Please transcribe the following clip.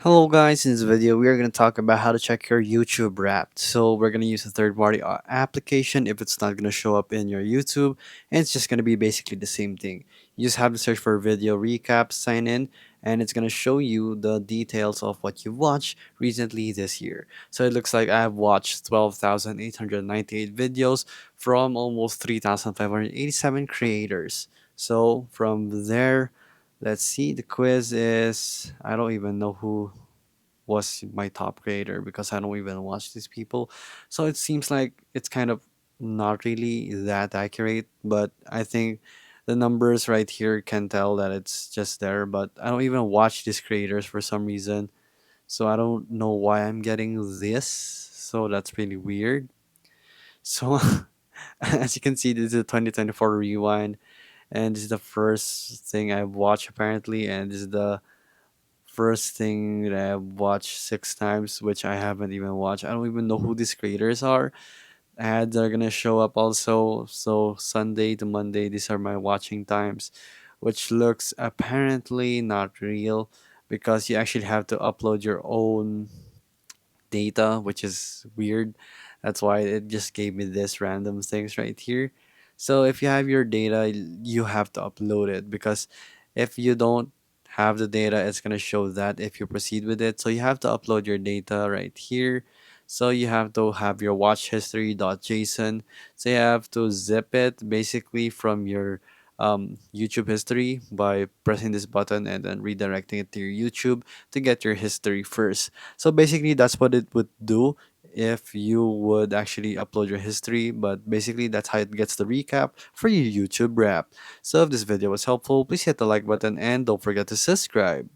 Hello guys, in this video we are going to talk about how to check your YouTube Wrapped. So we're going to use a third-party application if it's not going to show up in your YouTube, and it's just going to be basically the same thing. You just have to search for video recap, sign in, and it's going to show you the details of what you've watched recently this year. So it looks like I have watched 12,898 videos from almost 3,587 creators. So from there, let's see. The quiz is I don't even know who was my top creator because I don't even watch these people. So it seems like it's kind of not really that accurate, but I think the numbers right here can tell that it's just there, but I don't even watch these creators for some reason. So I don't know why I'm getting this. So that's really weird. So as you can see, this is a 2024 rewind, and this is the first thing I've watched apparently, and this is the first thing that I've watched six times, which I haven't even watched. I don't even know who these creators are. Ads are gonna show up also. So Sunday to Monday, these are my watching times, which looks apparently not real because you actually have to upload your own data, which is weird. That's why it just gave me this random things right here. So if you have your data, you have to upload it because if you don't have the data, it's gonna show that if you proceed with it. So you have to upload your data right here. So you have to have your watch history.json. So you have to zip it basically from your YouTube history by pressing this button and then redirecting it to your YouTube to get your history first. So basically, that's what it would do if you would actually upload your history. But basically, that's how it gets the recap for your YouTube wrap. So if this video was helpful, please hit the like button and don't forget to subscribe.